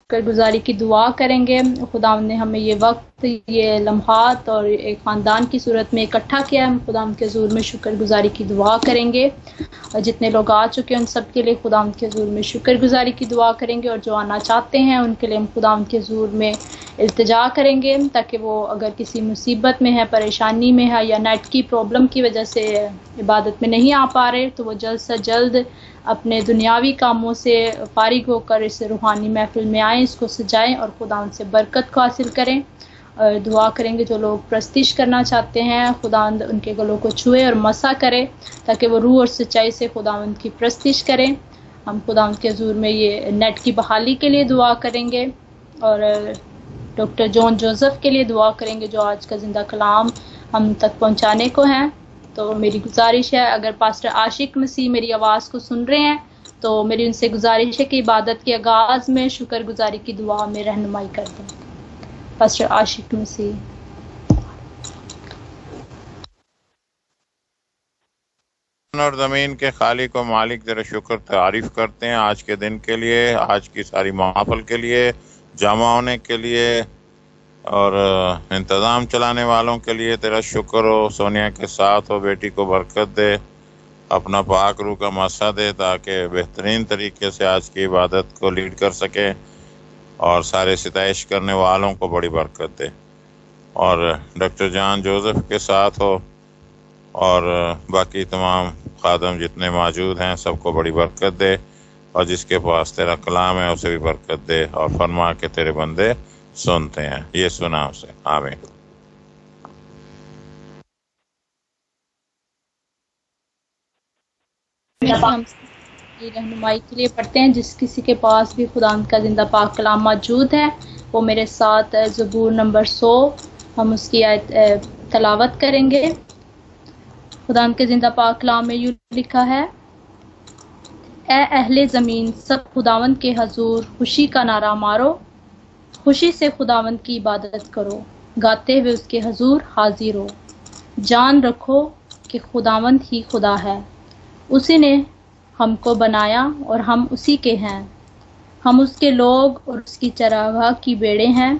شکر گزاری کی دعا کریں گے۔ خداوند نے ہمیں یہ وقت، یہ لمحات اور ایک خاندان کی صورت میں اکٹھا کیا ہے، ہم خداوند کے حضور میں شکر گزاری کی دعا کریں گے، اور جتنے لوگ آ چکے ہیں ان سب کے لیے خداوند کے حضور میں شکر گزاری کی دعا کریں گے، اور جو آنا چاہتے ہیں ان کے لیے ہم خداوند کے حضور میں التجا کریں گے تاکہ وہ اگر کسی مصیبت میں ہے، پریشانی میں ہے، یا نیٹ کی پرابلم کی وجہ سے عبادت میں نہیں آ پا رہے، تو وہ جلد سے جلد اپنے دنیاوی کاموں سے فارغ ہو کر اس روحانی محفل میں آئیں، اس کو سجائیں اور خدا ان سے برکت کو حاصل کریں۔ اور دعا کریں گے جو لوگ پرستش کرنا چاہتے ہیں، خداوند ان کے گلوں کو چھوئے اور مسا کرے تاکہ وہ روح اور سچائی سے خداوند کی پرستش کریں۔ ہم خداوند کے حضور میں یہ نیٹ کی بحالی کے لیے دعا کریں گے، اور ڈاکٹر جون جوزف کے لیے دعا کریں گے جو آج کا زندہ کلام ہم تک پہنچانے کو ہیں۔ تو میری گزارش ہے، اگر پاسٹر عاشق مسیح میری آواز کو سن رہے ہیں تو میری ان سے گزارش ہے کہ عبادت کے آغاز میں شکر گزاری کی دعا میں رہنمائی کر دیں۔ پاسٹر عاشق مسیح۔ اور زمین کے خالق و مالک تیرا شکر تعریف کرتے ہیں آج کے دن کے لیے، آج کی ساری محافل کے لیے، جمع ہونے کے لیے اور انتظام چلانے والوں کے لیے تیرا شکر ہو۔ سونیا کے ساتھ ہو، بیٹی کو برکت دے، اپنا پاک روح کا مسا دے تاکہ بہترین طریقے سے آج کی عبادت کو لیڈ کر سکے، اور سارے ستائش کرنے والوں کو بڑی برکت دے، اور ڈاکٹر جان جوزف کے ساتھ ہو، اور باقی تمام خادم جتنے موجود ہیں سب کو بڑی برکت دے، اور جس کے پاس تیرا کلام ہے اسے بھی برکت دے، اور فرما کہ تیرے بندے سنتے ہیں، یہ سنا اسے، آمین۔ ہم کی رہنمائی کے لیے پڑھتے ہیں، جس کسی کے پاس بھی خداوند کا زندہ پاک کلام موجود ہے وہ میرے ساتھ زبور نمبر 100 ہم اس کی آیت تلاوت کریں گے۔ خداوند کے زندہ پاک کلام میں یوں لکھا ہے: اے اہل زمین، سب خداوند کے حضور خوشی کا نعرہ مارو، خوشی سے خداوند کی عبادت کرو، گاتے ہوئے اس کے حضور حاضر ہو۔ جان رکھو کہ خداوند ہی خدا ہے، اسی نے ہم کو بنایا اور ہم اسی کے ہیں، ہم اس کے لوگ اور اس کی چراگاہ کی بھیڑیں ہیں۔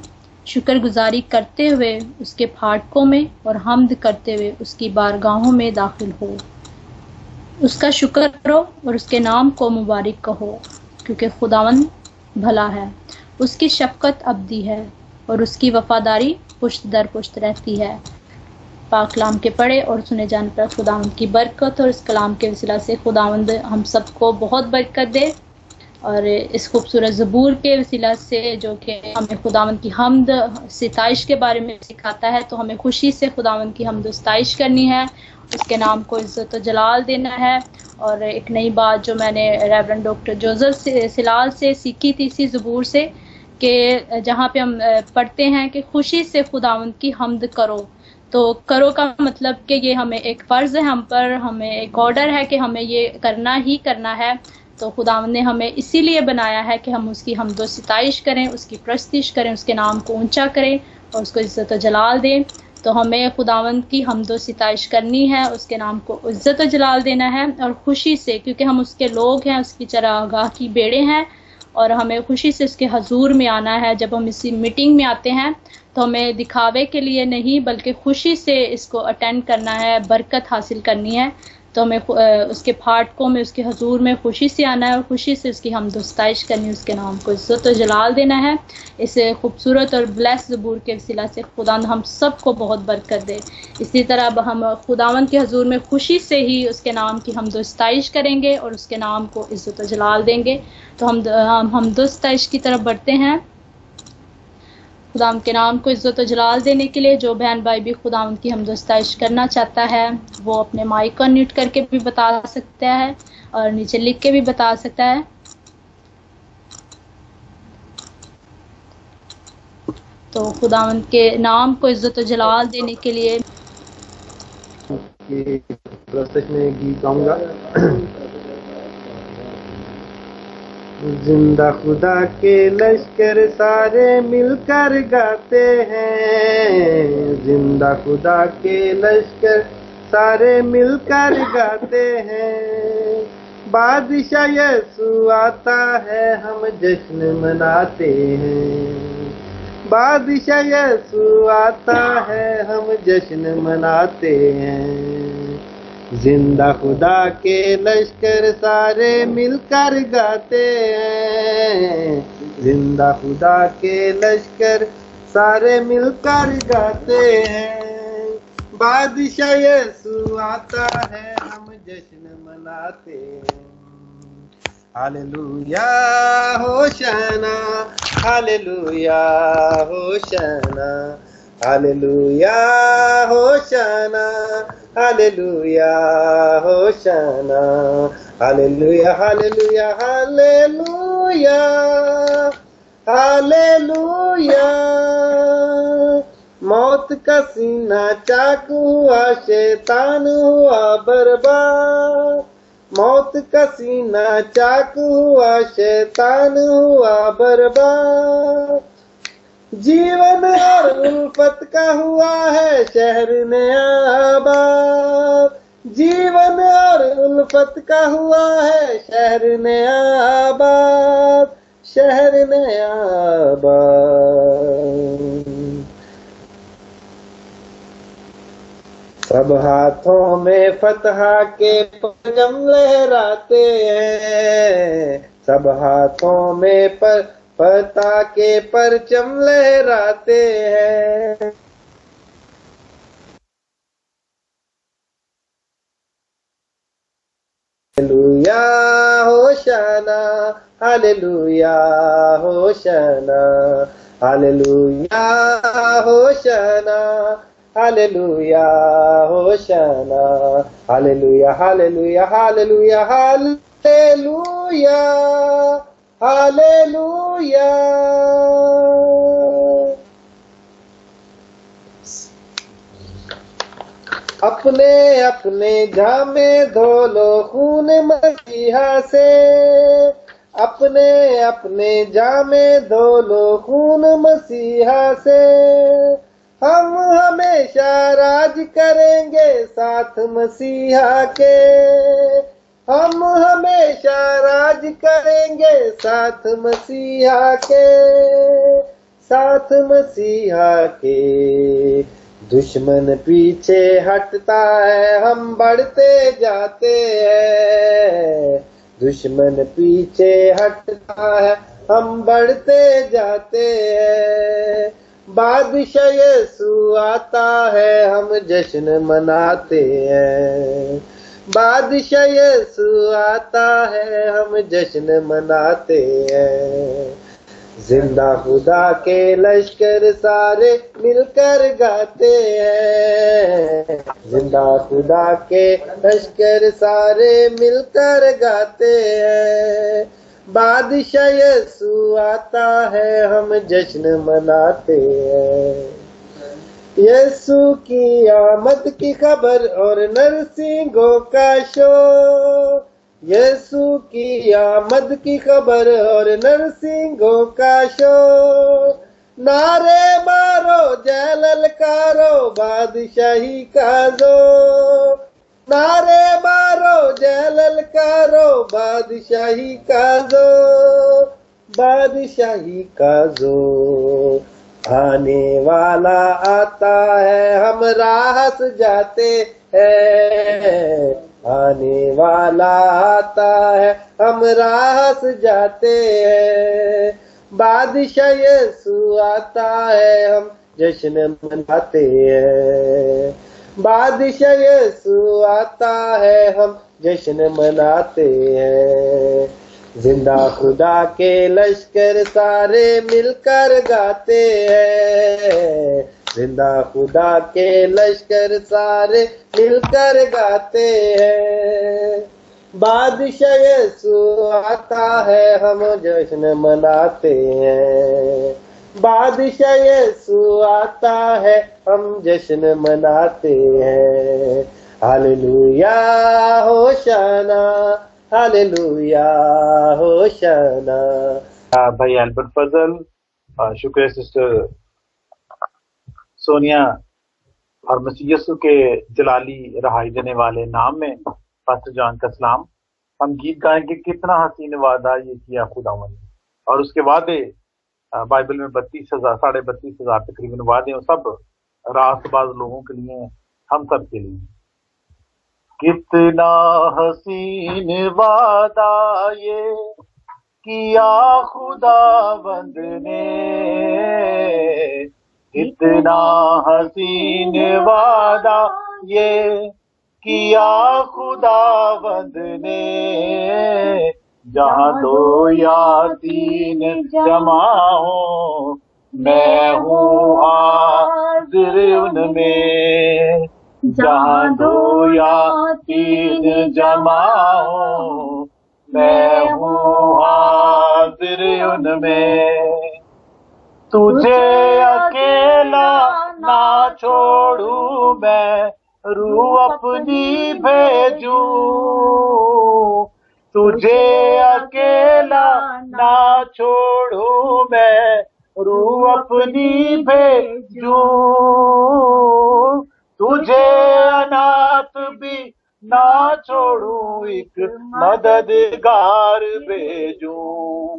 شکر گزاری کرتے ہوئے اس کے پھاٹکوں میں اور حمد کرتے ہوئے اس کی بارگاہوں میں داخل ہو۔ اس کا شکر کرو اور اس کے نام کو مبارک کہو، کیونکہ خداوند بھلا ہے، اس کی شفقت ابدی ہے اور اس کی وفاداری پشت در پشت رہتی ہے۔ پاک کلام کے پڑھے اور سنے جانے پر خداوند کی برکت اور اس کلام کے وسیلہ سے خداوند ہم سب کو بہت برکت دے، اور اس خوبصورت زبور کے وسیلہ سے جو کہ ہمیں خداوند کی حمد ستائش کے بارے میں سکھاتا ہے، تو ہمیں خوشی سے خداوند کی حمد و ستائش کرنی ہے، اس کے نام کو عزت و جلال دینا ہے۔ اور ایک نئی بات جو میں نے ریورنڈ ڈاکٹر جوزف سلال سے سیکھی تھی اسی زبور سے، کہ جہاں پہ ہم پڑھتے ہیں کہ خوشی سے خداوند کی حمد کرو، تو کرو کا مطلب کہ یہ ہمیں ایک فرض ہے، ہم پر ہمیں ایک آرڈر ہے کہ ہمیں یہ کرنا ہی کرنا ہے۔ تو خداوند نے ہمیں اسی لیے بنایا ہے کہ ہم اس کی حمد و ستائش کریں، اس کی پرستش کریں، اس کے نام کو اونچا کریں اور اس کو عزت و جلال دیں۔ تو ہمیں خداوند کی حمد و ستائش کرنی ہے، اس کے نام کو عزت و جلال دینا ہے، اور خوشی سے، کیونکہ ہم اس کے لوگ ہیں، اس کی چراگاہ کی بھیڑیں ہیں، اور ہمیں خوشی سے اس کے حضور میں آنا ہے۔ جب ہم اسی میٹنگ میں آتے ہیں تو ہمیں دکھاوے کے لیے نہیں بلکہ خوشی سے اس کو اٹینڈ کرنا ہے، برکت حاصل کرنی ہے۔ تو ہمیں اس کے پھاٹکوں میں، اس کے حضور میں خوشی سے آنا ہے اور خوشی سے اس کی حمد و ستائش کرنی ہے، اس کے نام کو عزت و جلال دینا ہے۔ اس خوبصورت اور بلیس زبور کے وسیلہ سے خداوند ہم سب کو بہت برکت دے۔ اسی طرح ہم خداوند کے حضور میں خوشی سے ہی اس کے نام کی حمد و ستائش کریں گے اور اس کے نام کو عزت و جلال دیں گے۔ تو ہم حمد و ستائش کی طرف بڑھتے ہیں۔ خداوند کے نام کو عزت و جلال دینے کے لیے جو بہن بھائی بھی خداوند کی حمد و ستائش کرنا چاہتا ہے وہ اپنے مائک کو انمیوٹ کر کے بھی بتا سکتا ہے اور نیچے لکھ کے بھی بتا سکتا ہے۔ تو خداوند کے نام کو عزت و جلال دینے کے لیے میں گیت گاؤں گا۔ زندہ خدا کے لشکر سارے مل کر گاتے ہیں، زندہ خدا کے لشکر سارے مل کر گاتے ہیں، بادشاہ یسوع آتا ہے ہم جشن مناتے ہیں، بادشاہ یسوع آتا ہے ہم جشن مناتے ہیں، زندہ خدا کے لشکر سارے مل کر گاتے ہیں، زندہ خدا کے لشکر سارے مل کر گاتے ہیں، بادشاہ یسوع آتا ہے ہم جشن مناتے ہیں، hallelujah hosanna, hallelujah hosanna, hallelujah hosanna, hallelujah hosanna, hallelujah hallelujah hallelujah hallelujah, موت کا سینہ چاک ہوا، شیطان ہوا برباد، موت کا سینہ چاک ہوا، شیطان ہوا برباد، جیون اور الفت کا ہوا ہے شہر نیا آباد، جیون اور الفت کا ہوا ہے شہر نیا آباد، شہر نیا آباد، سب ہاتھوں میں فتح کے پرچم لہراتے ہیں، سب ہاتھوں میں فتح کے پرچم لہراتے ہیں، hallelujah hosanna, hallelujah hosanna, hallelujah hosanna, hallelujah hosanna, hallelujah hallelujah hallelujah hallelujah hallelujah, اپنے اپنے جامے دھو لو خون مسیحا سے، اپنے اپنے جامے دھو لو خون مسیحا سے، ہم ہمیشہ راج کریں گے ساتھ مسیحا کے، ہم ہمیشہ راج کریں گے ساتھ مسیحا کے، ساتھ مسیحا کے، دشمن پیچھے ہٹتا ہے ہم بڑھتے جاتے ہیں، دشمن پیچھے ہٹتا ہے ہم بڑھتے جاتے ہیں، بادشاہ یسوع آتا ہے ہم جشن مناتے ہیں، بادشاہ یسوع آتا ہے ہم جشن مناتے ہیں، زندہ خدا کے لشکر سارے مل کر گاتے ہیں، زندہ خدا کے لشکر سارے مل کر گاتے ہیں، بادشاہ یسوع آتا ہے ہم جشن مناتے ہیں، یسوع کی آمد کی خبر اور نرسنگھوں کا شور، یسوع کی آمد کی خبر اور نرسنگھوں کا شور، نعرے مارو جے للکارو بادشاہی کا زور، نعرے مارو جے للکارو بادشاہی کا زور، بادشاہی کا زور، آنے والا آتا ہے ہم راہ سجاتے ہیں، آنے والا آتا ہے ہم راہ سجاتے ہیں، بادشاہ یسوع آتا ہے ہم جشن مناتے ہیں، بادشاہ یسوع آتا ہے ہم جشن مناتے ہیں، زندہ خدا کے لشکر سارے مل کر گاتے ہیں، زندہ خدا کے لشکر سارے مل کر گاتے ہیں، بادشاہ یسوع آتا ہے ہم جشن مناتے ہیں، بادشاہ یسوع آتا ہے ہم جشن مناتے ہیں، ہاللویا ہوشنا، ہاللویا ہوشنا۔ بھائی البرٹ فضل، شکریہ سسٹر سونیا، اور مسیح یسوع کے جلالی رہائی دینے والے نام میں پاسٹر جان کا سلام۔ ہم گیت گائیں کہ کتنا حسین وعدہ یہ کیا خداوند نے، اور اس کے وعدے بائبل میں 32,000 32,500 تقریباً وعدے ہیں، سب راست باز لوگوں کے لیے ہیں، ہم سب کے لیے۔ کتنا حسین وعدہ یہ کیا خداوند نے، کتنا حسین وعدہ یہ کیا خداوند نے، جہاں 2 یا 3 جمع ہوں میں ہوں حاضر ان میں، جہاں 2 یا 3 جمع ہوں میں ہوں حاضر ان میں، تجھے اکیلا نہ چھوڑوں میں روح اپنی بھیجوں، تجھے اکیلا نہ چھوڑوں میں روح اپنی بھیجوں، تجھے انات بھی نہ چھوڑوں ایک مددگار بھیجوں،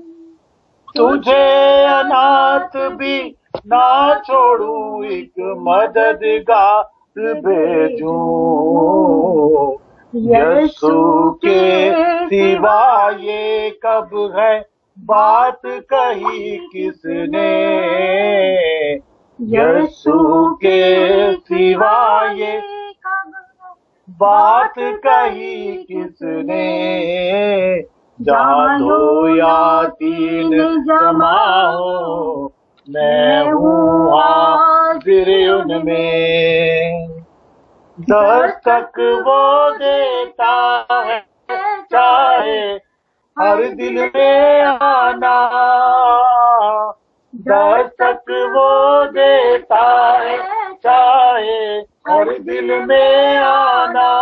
تجھے انات بھی نہ چھوڑوں ایک مددگار بھیجوں، یسوع کے سوا یہ کب ہے بات کہی کس نے، یسوع کے سوا یہ بات کہی کس نے، جہاں 2 یا 3 جمع ہو میں ہوں حاضر ان میں، دستک وہ دیتا ہے چاہے ہر دل میں آنا، دستک وہ دیتا ہے چاہے ہر دل میں آنا،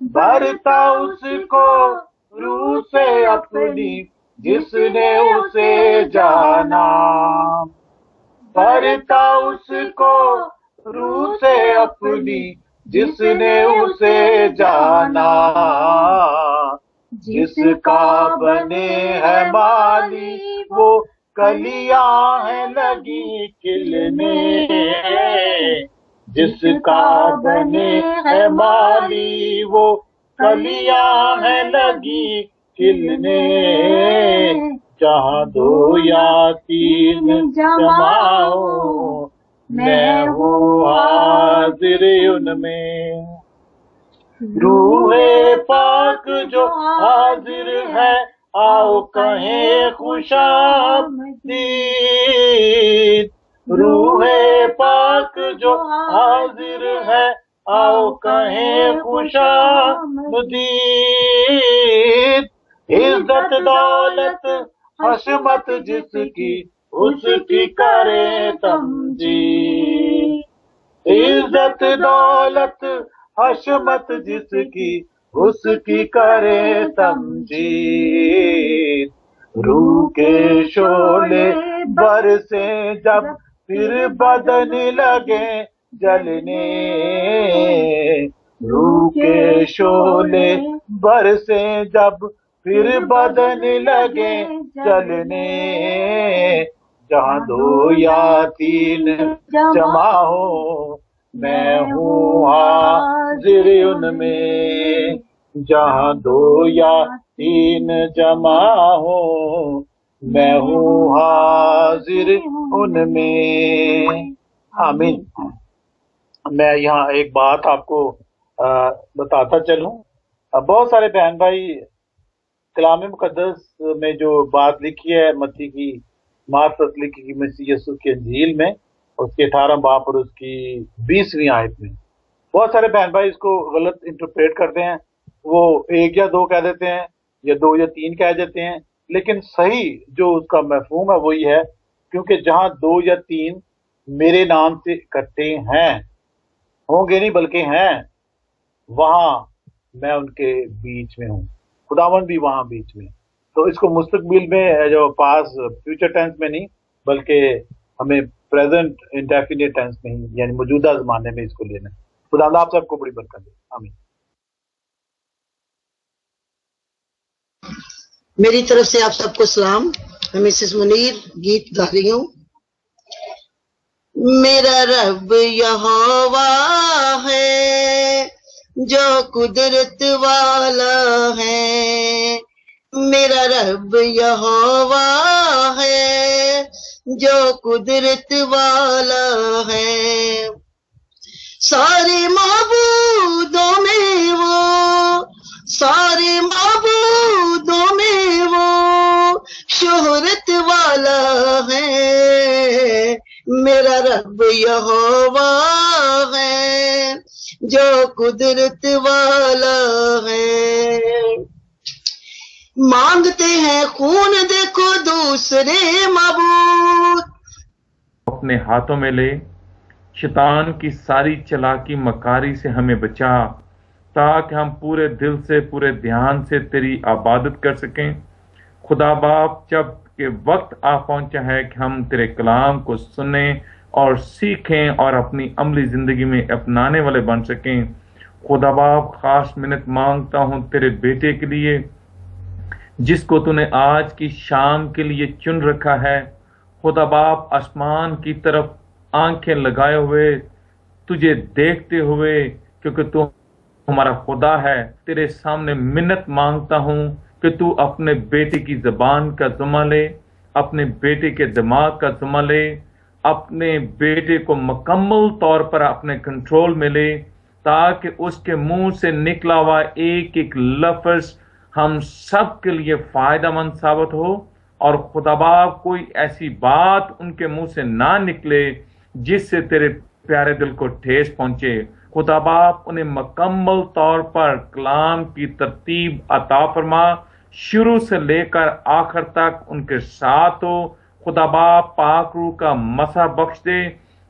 بھرتا اس کو روح سے اپنی جس نے اسے جانا، بھرتا اس کو روح سے اپنی جس نے اسے جانا، جس کا بنے ہے مالی وہ کلیاں ہیں لگی کھلنے، جس کا بنے ہے مالی وہ کلیاں ہیں لگی کھلنے، جہاں 2 یا 3 جمع ہو میں ہوں حاضر ان میں، روح پاک جو حاضر ہے آؤ کہیں خوش آمدید، روح پاک جو حاضر ہے آؤ کہیں خوش آمدید، عزت دولت حشمت جس کی اس کی کرے تمجید، عزت دولت حشمت جس کی اس کی کرے تمجید، روح کے شعلے برسے جب پھر بدن لگے جلنے، روح کے شعلے برسے جب پھر بدن لگے جلنے، جہاں 2 یا 3 جمع ہو میں ہوں حاضر ان میں، جہاں 2 یا 3 جمع ہو میں ہوں حاضر ان میں، آمین۔ میں یہاں ایک بات آپ کو بتاتا چلوں، بہت سارے بہن بھائی کلام مقدس میں جو بات لکھی ہے متی کی معرفت لکھی کی مسیح یسوع کی انجیل میں، اس کے 18 باب اور اس کی 20ویں آیت میں، بہت سارے بہن بھائی اس کو غلط انٹرپریٹ کرتے ہیں، وہ 1 یا 2 کہہ دیتے ہیں یا 2 یا 3 کہہ دیتے ہیں، لیکن صحیح جو اس کا مفہوم ہے وہی ہے، کیونکہ جہاں 2 یا 3 میرے نام سے اکٹھے ہیں، ہوں گے نہیں بلکہ ہیں، وہاں میں ان کے بیچ میں ہوں، خداوند بھی وہاں بیچ میں۔ تو اس کو مستقبل میں جو پاس فیوچر ٹینس میں نہیں بلکہ ہمیں پریزنٹ انڈیفینٹ ٹینس میں ہی یعنی موجودہ زمانے میں اس کو لینا ہے۔ خدا آپ سب کو بڑی برکت دے، آمین۔ میری طرف سے آپ سب کو سلام. میں مسز منیر گیت گا رہی ہوں. میرا رب یہوہ ہے جو قدرت والا ہے. میرا رب یہوہ ہے جو قدرت والا ہے. سارے معبودوں میں وہ، سارے معبودوں میں وہ شہرت والا ہے. میرا رب یہوہ ہے جو قدرت والا ہے. مانگتے ہیں خون دیکھو دوسرے معبود، اپنے ہاتھوں میں لے. شیطان کی ساری چلاکی مکاری سے ہمیں بچا، تاکہ ہم پورے دل سے پورے دھیان سے تیری عبادت کر سکیں. خدا باپ، جب کہ وقت آ پہنچا ہے کہ ہم تیرے کلام کو سنیں اور سیکھیں اور اپنی عملی زندگی میں اپنانے والے بن سکیں. خدا باپ، خاص منت مانگتا ہوں تیرے بیٹے کے لیے جس کو تو نے آج کی شام کے لیے چن رکھا ہے. خدا باپ، آسمان کی طرف آنکھیں لگائے ہوئے تجھے دیکھتے ہوئے، کیونکہ تو ہمارا خدا ہے، تیرے سامنے منت مانگتا ہوں کہ تو اپنے بیٹے کی زبان کا ذمہ لے، اپنے بیٹے کے دماغ کا ذمہ لے، اپنے بیٹے کو مکمل طور پر اپنے کنٹرول میں لے، تاکہ اس کے منہ سے نکلا ہوا ایک ایک لفظ ہم سب کے لیے فائدہ مند ثابت ہو. اور خدا باپ، کوئی ایسی بات ان کے منہ سے نہ نکلے جس سے تیرے پیارے دل کو ٹھیس پہنچے. خدا باپ، انہیں مکمل طور پر کلام کی ترتیب عطا فرما، شروع سے لے کر آخر تک ان کے ساتھ ہو. خدا باپ، پاک روح کا مسح بخش دے.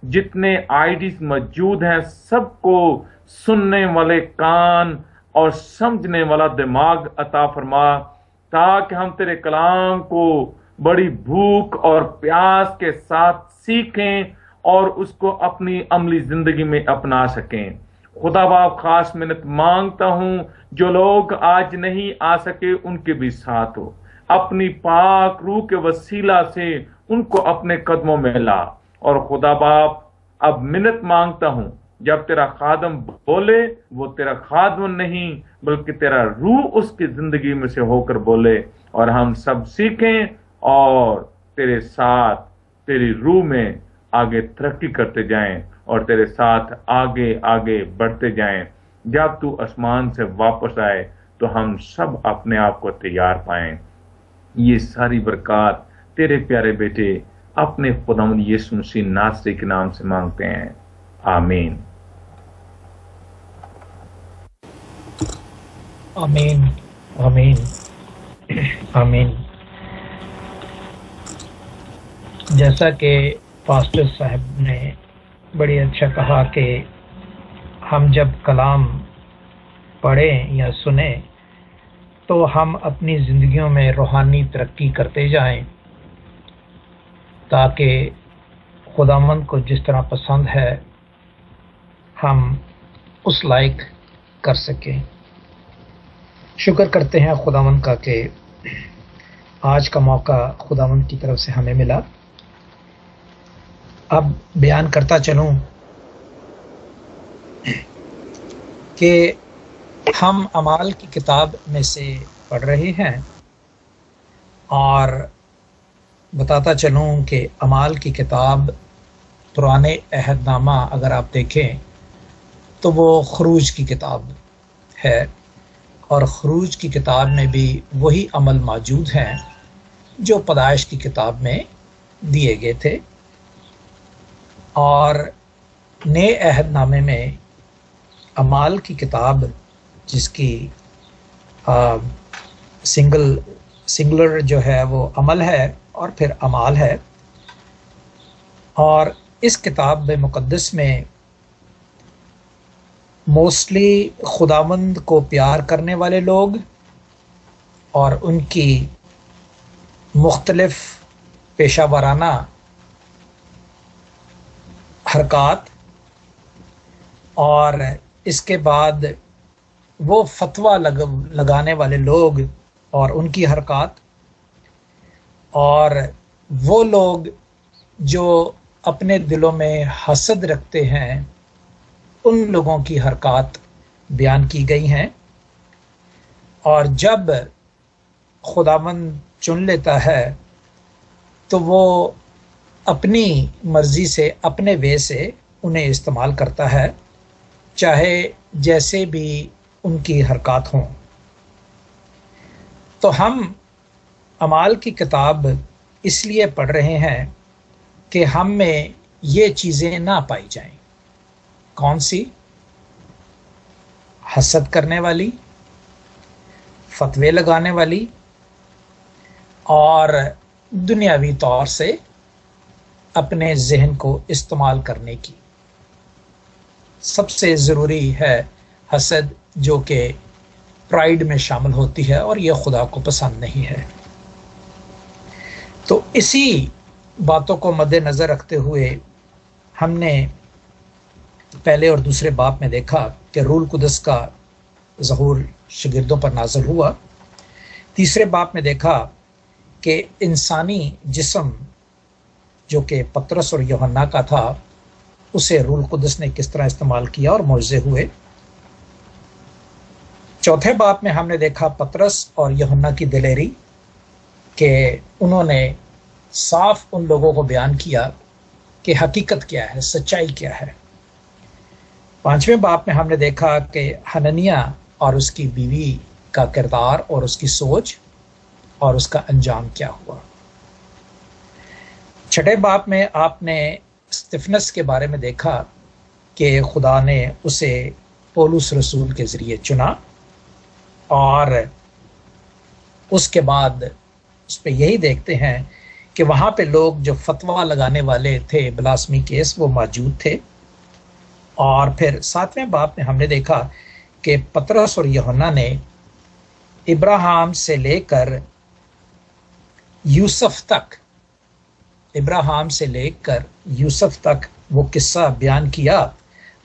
جتنے آئیڈیز موجود ہیں سب کو سننے والے کان اور سمجھنے والا دماغ عطا فرما، تاکہ ہم تیرے کلام کو بڑی بھوک اور پیاس کے ساتھ سیکھیں اور اس کو اپنی عملی زندگی میں اپنا سکیں. خدا باپ، خاص منت مانگتا ہوں جو لوگ آج نہیں آ سکے ان کے بھی ساتھ ہو. اپنی پاک روح کے وسیلہ سے ان کو اپنے قدموں میں لا. اور خدا باپ، اب منت مانگتا ہوں جب تیرا خادم بولے وہ تیرا خادم نہیں بلکہ تیرا روح اس کی زندگی میں سے ہو کر بولے، اور ہم سب سیکھیں اور تیرے ساتھ تیری روح میں آگے ترقی کرتے جائیں اور تیرے ساتھ آگے آگے بڑھتے جائیں. جب تو آسمان سے واپس آئے تو ہم سب اپنے آپ کو تیار پائیں. یہ ساری برکات تیرے پیارے بیٹے اپنے خداوند یسوع مسیح ناصری کے نام سے مانگتے ہیں، آمین. آمین آمین آمین. جیسا کہ پاسٹر صاحب نے بڑی اچھا کہا کہ ہم جب کلام پڑھیں یا سنیں تو ہم اپنی زندگیوں میں روحانی ترقی کرتے جائیں، تاکہ خداوند کو جس طرح پسند ہے ہم اس لائق کر سکیں. شکر کرتے ہیں خداوند کا کہ آج کا موقع خداوند کی طرف سے ہمیں ملا. اب بیان کرتا چلوں کہ ہم اعمال کی کتاب میں سے پڑھ رہے ہیں، اور بتاتا چلوں کہ اعمال کی کتاب پرانے عہد نامہ اگر آپ دیکھیں تو وہ خروج کی کتاب ہے، اور خروج کی کتاب میں بھی وہی عمل موجود ہیں جو پیدائش کی کتاب میں دیے گئے تھے. اور نئے عہد نامے میں اعمال کی کتاب جس کی سنگلر جو ہے وہ عمل ہے اور پھر اعمال ہے، اور اس کتاب مقدس میں موسٹلی خداوند کو پیار کرنے والے لوگ اور ان کی مختلف پیشہ ورانہ حرکات، اور اس کے بعد وہ فتویٰ لگانے والے لوگ اور ان کی حرکات، اور وہ لوگ جو اپنے دلوں میں حسد رکھتے ہیں ان لوگوں کی حرکات بیان کی گئی ہیں۔ اور جب خداوند چن لیتا ہے تو وہ اپنی مرضی سے، اپنے وے سے انہیں استعمال کرتا ہے، چاہے جیسے بھی ان کی حرکات ہوں۔ تو ہم اعمال کی کتاب اس لیے پڑھ رہے ہیں کہ ہم میں یہ چیزیں نہ پائی جائیں۔ کون سی؟ حسد کرنے والی، فتوے لگانے والی، اور دنیاوی طور سے اپنے ذہن کو استعمال کرنے کی۔ سب سے ضروری ہے حسد، جو کہ پرائیڈ میں شامل ہوتی ہے، اور یہ خدا کو پسند نہیں ہے۔ تو اسی باتوں کو مد نظر رکھتے ہوئے ہم نے پہلے اور دوسرے باب میں دیکھا کہ روح القدس کا ظہور شاگردوں پر نازل ہوا۔ تیسرے باب میں دیکھا کہ انسانی جسم جو کہ پطرس اور یوحنا کا تھا، اسے روح القدس نے کس طرح استعمال کیا اور معجزے ہوئے۔ چوتھے باب میں ہم نے دیکھا پطرس اور یوحنا کی دلیری، کہ انہوں نے صاف ان لوگوں کو بیان کیا کہ حقیقت کیا ہے، سچائی کیا ہے۔ پانچویں باب میں ہم نے دیکھا کہ حننیہ اور اس کی بیوی کا کردار اور اس کی سوچ اور اس کا انجام کیا ہوا۔ چھٹے باب میں آپ نے استفنس کے بارے میں دیکھا کہ خدا نے اسے پولس رسول کے ذریعے چنا، اور اس کے بعد اس پہ یہی دیکھتے ہیں کہ وہاں پہ لوگ جو فتویٰ لگانے والے تھے، بلاسمی کیس، وہ موجود تھے۔ اور پھر ساتویں باب میں ہم نے دیکھا کہ پطرس اور یوحنا نے ابراہیم سے لے کر یوسف تک وہ قصہ بیان کیا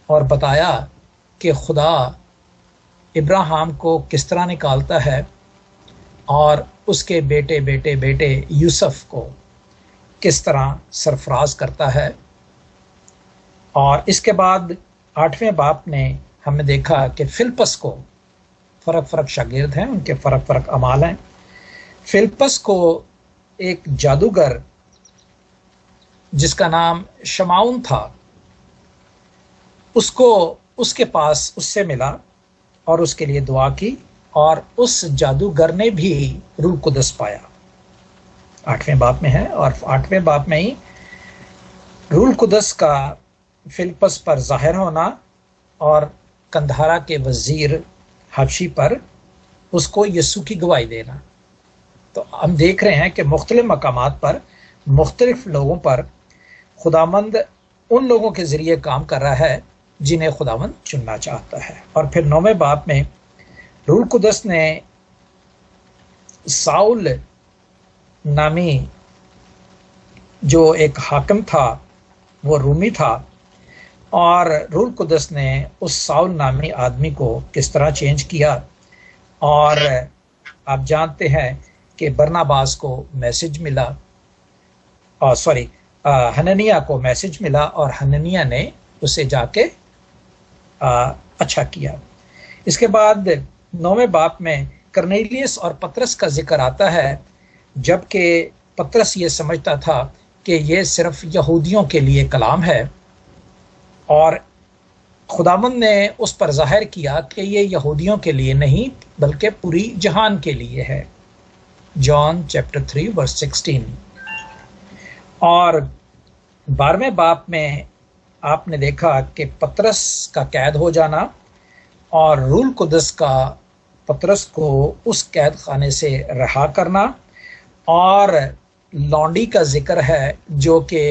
اور بتایا کہ خدا ابراہیم کو کس طرح نکالتا ہے اور اس کے بیٹے یوسف کو کس طرح سرفراز کرتا ہے۔ اور اس کے بعد 8ویں باب میں ہم نے دیکھا کہ فلپس کو فرق شاگرد ہیں، ان کے فرق اعمال ہیں۔ فلپس کو ایک جادوگر جس کا نام شمعون تھا، اس کے پاس اس سے ملا اور اس کے لیے دعا کی، اور اس جادوگر نے بھی روح القدس پایا۔ 8ویں باب میں ہے، اور 8ویں باب میں ہی روح القدس کا فلپس پر ظاہر ہونا اور کندھارا کے وزیر حبشی پر اس کو یسوع کی گواہی دینا۔ تو ہم دیکھ رہے ہیں کہ مختلف مقامات پر مختلف لوگوں پر خداوند ان لوگوں کے ذریعے کام کر رہا ہے جنہیں خداوند چننا چاہتا ہے۔ اور پھر 9ویں باب میں روح القدس نے ساؤل نامی جو ایک حاکم تھا، وہ رومی تھا، اور روح القدس نے اس ساؤل نامی آدمی کو کس طرح چینج کیا۔ اور آپ جانتے ہیں کہ برناباس کو میسج ملا، حننیہ کو میسج ملا، اور حننیہ نے اسے جا کے اچھا کیا۔ اس کے بعد 9ویں باب میں کرنیلیس اور پطرس کا ذکر آتا ہے، جبکہ پطرس یہ سمجھتا تھا کہ یہ صرف یہودیوں کے لیے کلام ہے، اور خداوند نے اس پر ظاہر کیا کہ یہ یہودیوں کے لیے نہیں بلکہ پوری جہان کے لیے ہے۔ جان چیپٹر 3 ورس 16۔ اور 12ویں باب میں آپ نے دیکھا کہ پطرس کا قید ہو جانا اور روح القدس کا پطرس کو اس قید خانے سے رہا کرنا، اور لونڈی کا ذکر ہے جو کہ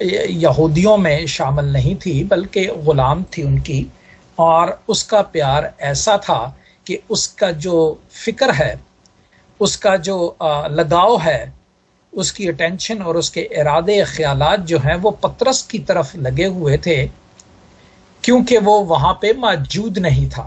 یہودیوں میں شامل نہیں تھی بلکہ غلام تھی ان کی، اور اس کا پیار ایسا تھا کہ اس کا جو فکر ہے، اس کا جو لگاؤ ہے، اس کی اٹینشن اور اس کے ارادے خیالات جو ہیں وہ پطرس کی طرف لگے ہوئے تھے، کیونکہ وہ وہاں پہ موجود نہیں تھا۔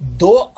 2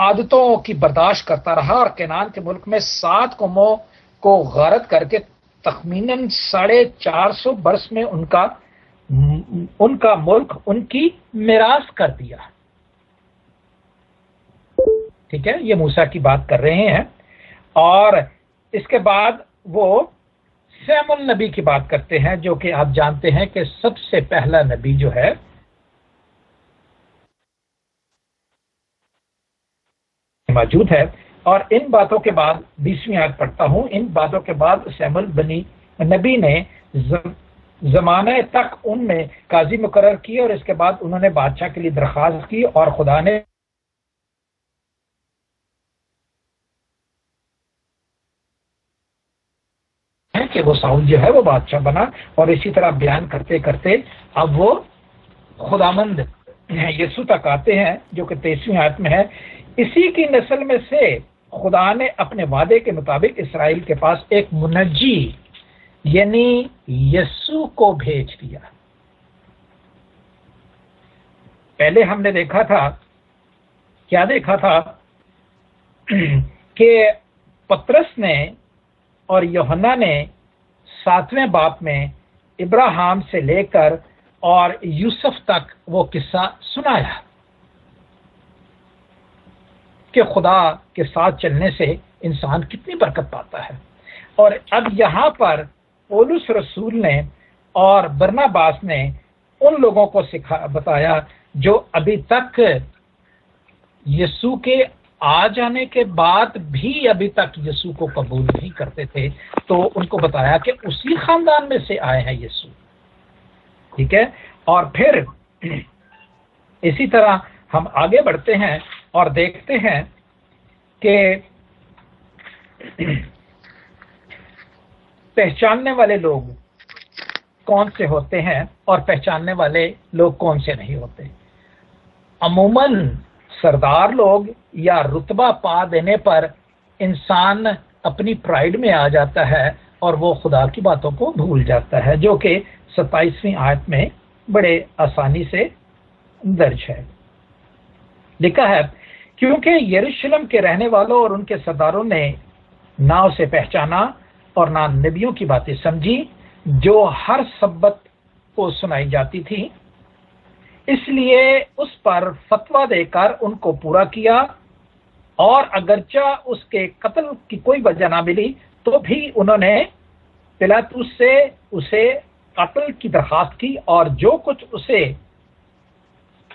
عادتوں کی برداشت کرتا رہا اور کینان کے ملک میں 7 قوموں کو غارت کر کے تخمیناً 450 برس میں ان کا ملک ان کی میراث کر دیا. ٹھیک ہے، یہ موسیٰ کی بات کر رہے ہیں. اور اس کے بعد وہ سیم النبی کی بات کرتے ہیں، جو کہ آپ جانتے ہیں کہ سب سے پہلا نبی جو ہے موجود ہے. اور ان باتوں کے بعد 20ویں آیت پڑھتا ہوں. ان باتوں کے بعد سیمل بنی نبی نے زمانہ تک ان میں قاضی مقرر کی، اور اس کے بعد انہوں نے بادشاہ کے لیے درخواست کی، اور خدا نے کہ وہ ساؤل جو ہے وہ بادشاہ بنا. اور اسی طرح بیان کرتے کرتے اب وہ خداوند یسوع تک آتے ہیں، جو کہ 23ویں آیت میں ہے. اسی کی نسل میں سے خدا نے اپنے وعدے کے مطابق اسرائیل کے پاس ایک منجی یعنی یسوع کو بھیج دیا. پہلے ہم نے دیکھا تھا، کیا دیکھا تھا کہ پترس نے اور یوحنا نے 7ویں باب میں ابراہیم سے لے کر اور یوسف تک وہ قصہ سنایا کہ خدا کے ساتھ چلنے سے انسان کتنی برکت پاتا ہے. اور اب یہاں پر پولس رسول نے اور برناباس نے ان لوگوں کو بتایا جو ابھی تک یسوع کے آ جانے کے بعد بھی ابھی تک یسوع کو قبول نہیں کرتے تھے، تو ان کو بتایا کہ اسی خاندان میں سے آئے ہیں یسوع. ٹھیک ہے. اور پھر اسی طرح ہم آگے بڑھتے ہیں اور دیکھتے ہیں کہ پہچاننے والے لوگ کون سے ہوتے ہیں اور پہچاننے والے لوگ کون سے نہیں ہوتے. عموماً سردار لوگ یا رتبہ پا دینے پر انسان اپنی پرائیڈ میں آ جاتا ہے اور وہ خدا کی باتوں کو بھول جاتا ہے، جو کہ 27ویں آیت میں بڑے آسانی سے درج ہے. لکھا ہے کیونکہ یروشلم کے رہنے والوں اور ان کے سرداروں نے نہ اسے پہچانا اور نہ نبیوں کی باتیں سمجھی جو ہر سبت کو سنائی جاتی تھی، اس لیے اس پر فتویٰ دے کر ان کو پورا کیا، اور اگرچہ اس کے قتل کی کوئی وجہ نہ ملی تو بھی انہوں نے پلاطس سے اسے قتل کی درخواست کی، اور جو کچھ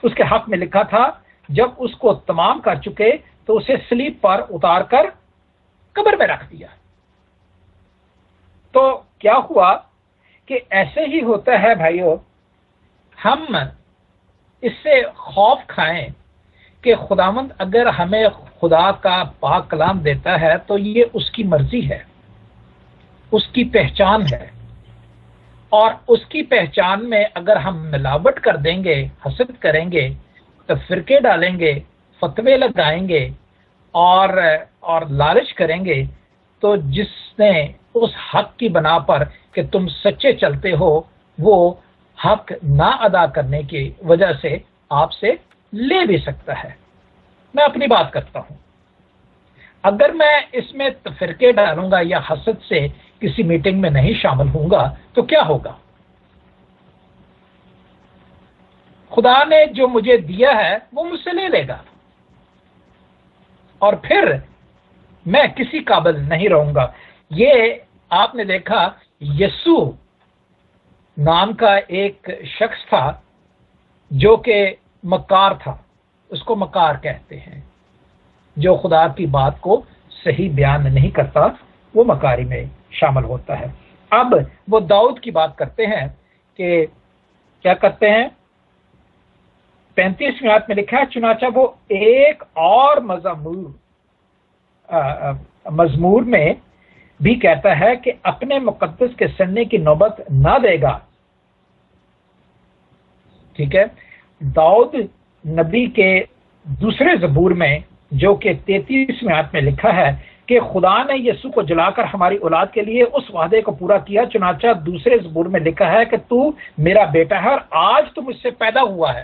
اس کے حق میں لکھا تھا جب اس کو تمام کر چکے تو اسے صلیب پر اتار کر قبر میں رکھ دیا. تو کیا ہوا کہ ایسے ہی ہوتا ہے بھائیو، ہم اس سے خوف کھائیں کہ خداوند اگر ہمیں خدا کا پاک کلام دیتا ہے تو یہ اس کی مرضی ہے، اس کی پہچان ہے، اور اس کی پہچان میں اگر ہم ملاوٹ کر دیں گے، حسد کریں گے، تو فرقے ڈالیں گے، فتوے لگائیں گے اور لالچ کریں گے، تو جس نے اس حق کی بنا پر کہ تم سچے چلتے ہو وہ حق نہ ادا کرنے کی وجہ سے آپ سے لے بھی سکتا ہے. میں اپنی بات کرتا ہوں، اگر میں اس میں فرقے ڈالوں گا یا حسد سے کسی میٹنگ میں نہیں شامل ہوں گا تو کیا ہوگا؟ خدا نے جو مجھے دیا ہے وہ مجھ سے لے لے گا، اور پھر میں کسی قابل نہیں رہوں گا. یہ آپ نے دیکھا یسوع نام کا ایک شخص تھا جو کہ مکار تھا، اس کو مکار کہتے ہیں، جو خدا کی بات کو صحیح بیان نہیں کرتا وہ مکاری میں شامل ہوتا ہے. اب وہ داؤد کی بات کرتے ہیں کہ کیا کرتے ہیں. 35ویں آیت میں لکھا ہے چنانچہ وہ ایک اور مزمور میں بھی کہتا ہے کہ اپنے مقدس کے سننے کی نوبت نہ دے گا. ٹھیک ہے. داؤد نبی کے دوسرے زبور میں جو کہ 33ویں آیت میں لکھا ہے کہ خدا نے یسوع کو جلا کر ہماری اولاد کے لیے اس وعدے کو پورا کیا. چنانچہ دوسرے زبور میں لکھا ہے کہ تو میرا بیٹا ہے اور آج تو مجھ سے پیدا ہوا ہے.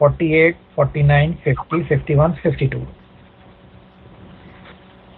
48, 49, 50, 51, 52।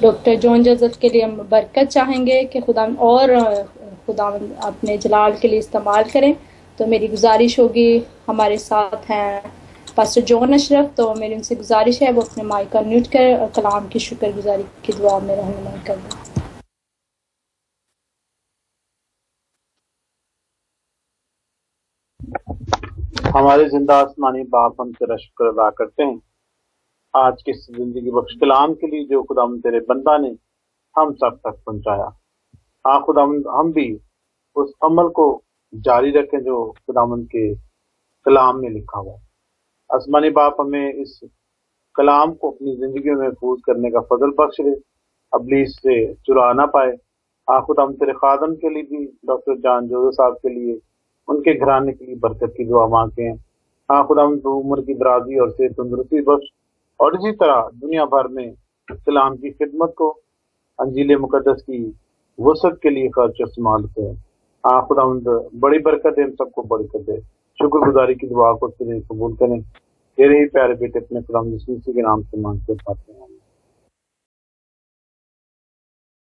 ڈاکٹر جون جوزف کے لیے ہم برکت چاہیں گے کہ خدا اپنے جلال کے لیے استعمال کریں. تو میری گزارش ہوگی، ہمارے ساتھ ہیں پاسٹر جون اشرف، تو میری ان سے گزارش ہے وہ اپنے مائک کا میوٹ کریں اور کلام کی شکر گزاری کی دعا میں رہنمائی کر دیں. ہمارے زندہ آسمانی باپ، ہم تیرا شکر ادا کرتے ہیں آج کے زندگی بخش کلام کے لیے جو خدا تیرے بندہ نے ہم سب تک پہنچایا. ہاں خدا ہم بھی اس عمل کو جاری رکھیں جو خدا کے کلام میں لکھا ہوا ہے. آسمانی باپ ہمیں اس کلام کو اپنی زندگی میں محفوظ کرنے کا فضل بخش دے، ابلیس سے چرا نہ پائے. ہاں خدا ہم تیرے خادم کے لیے بھی، ڈاکٹر جان جوزف صاحب کے لیے، ان کے گھرانے کے لیے برکت کی دعا مانگتے ہیں. ہاں خدا ہم تو عمر کی درازی اور صحت تندرستی بخش، اور اسی طرح دنیا بھر میں اسلام کی خدمت کو انجیل مقدس کی وسعت کے لیے خرچ استعمال کرتے ہیں. ہاں خدا بڑی برکت ہے، ہم سب کو برکت دے. شکر گزاری کی دعا کو تیرے قبول کریں. تیرے ہی پیارے بیٹے اپنے خدا یسوع مسیح کے نام سے مانگتے پاتے ہیں.